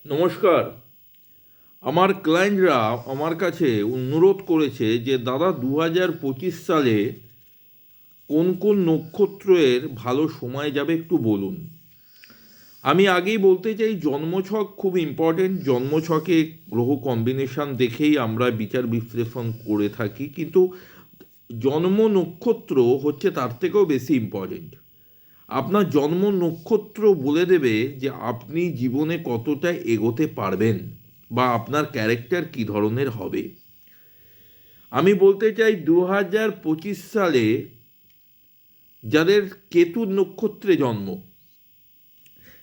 নমস্কার। আমার ক্লায়েন্টরা আমার কাছে অনুরোধ করেছে যে দাদা 2025 সালে কোন কোন নক্ষত্রের ভালো সময় যাবে একটু বলুন। আমি আগেই বলতে চাই জন্মছক খুব ইম্পর্টেন্ট। জন্মছকে গ্রহ কম্বিনেশন দেখেই আমরা বিচার বিশ্লেষণ করে থাকি, কিন্তু জন্ম নক্ষত্র হচ্ছে তার থেকেও বেশি ইম্পর্টেন্ট। আপনার জন্ম নক্ষত্র বলে দেবে যে আপনি জীবনে কতটা এগোতে পারবেন বা আপনার ক্যারেক্টার কী ধরনের হবে। আমি বলতে চাই 2025 সালে যাদের কেতুর নক্ষত্রে জন্ম,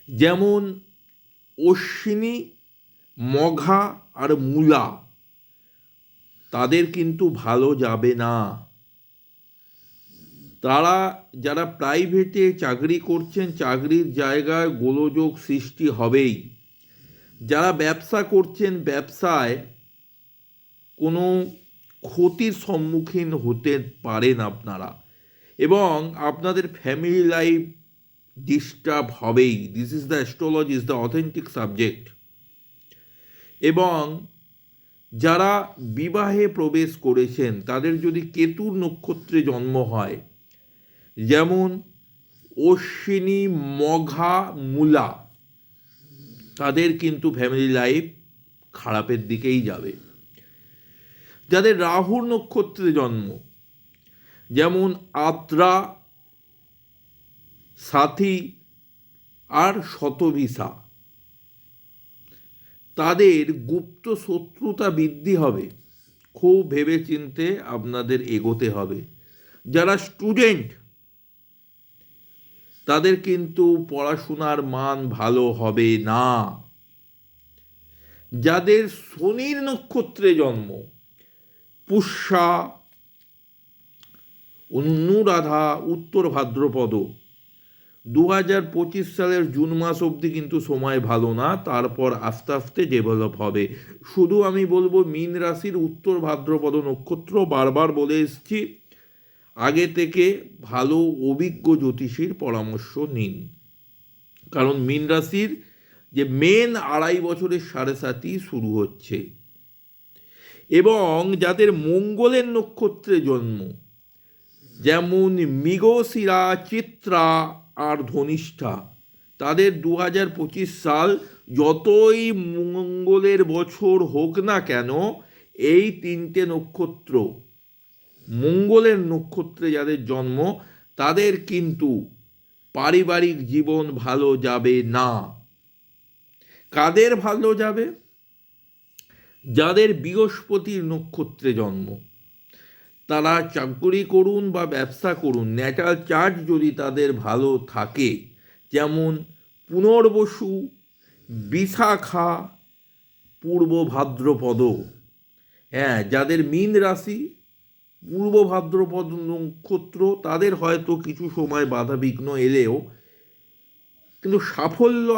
যেমন অশ্বিনী, মঘা আর মূলা, তাদের কিন্তু ভালো যাবে না। তারা যারা প্রাইভেটে চাকরি করছেন, চাকরির জায়গায় গোলযোগ সৃষ্টি হবেই। যারা ব্যবসা করছেন, ব্যবসায় কোনো ক্ষতির সম্মুখীন হতে পারেন আপনারা, এবং আপনাদের ফ্যামিলি লাইফ ডিস্টার্ব হবেই। This is the astrology, is the authentic subject. এবং যারা বিবাহে প্রবেশ করেছেন, তাদের যদি কেতুর নক্ষত্রে জন্ম হয়, যেমন অশ্বিনী, মঘা, মূলা, তাদের কিন্তু ফ্যামিলি লাইফ খারাপের দিকেই যাবে। যাদের রাহুর নক্ষত্রে জন্ম, যেমন আদ্রা, সাথী আর শতভিসা, তাদের গুপ্ত শত্রুতা বৃদ্ধি হবে। খুব ভেবেচিন্তে আপনাদের এগোতে হবে। যারা স্টুডেন্ট, তাদের কিন্তু পড়াশোনার মান ভালো হবে না। যাদের শনির নক্ষত্রে জন্ম, পুষ্যা, অনুরাধা, উত্তর ভাদ্রপদ, 2025 সালের জুন মাস অবধি কিন্তু সময় ভালো না, তারপর আস্তে আস্তে ডেভেলপ হবে। শুধু আমি বলবো মীন রাশির উত্তর ভাদ্রপদ নক্ষত্র, বারবার বলে এসেছি, আগে থেকে ভালো অভিজ্ঞ জ্যোতিষীর পরামর্শ নিন। কারণ মীন রাশির যে মেন 2.5 বছরের সাড়ে সাথী শুরু হচ্ছে। এবং যাদের মঙ্গলের নক্ষত্রে জন্ম, যেমন মৃগশিরা, চিত্রা আর ধনিষ্ঠা, তাদের 2025 সাল যতই মঙ্গলের বছর হোক না কেন, এই 3টে নক্ষত্র, মঙ্গলের নক্ষত্রে যাদের জন্ম, তাদের কিন্তু পারিবারিক জীবন ভালো যাবে না। কাদের ভালো যাবে? যাদের বৃহস্পতির নক্ষত্রে জন্ম, তারা চাকরি করুন বা ব্যবসা করুন, ন্যাটাল চার্ট যদি তাদের ভালো থাকে, যেমন পুনর্বসু, বিশাখা, পূর্ব ভাদ্রপদ, হ্যাঁ, যাদের মীন রাশি, পূর্ব ভাদ্রপদ নক্ষত্র, তাদের হয়তো কিছু সময় বাধাবিঘ্ন এলেও কিন্তু সাফল্য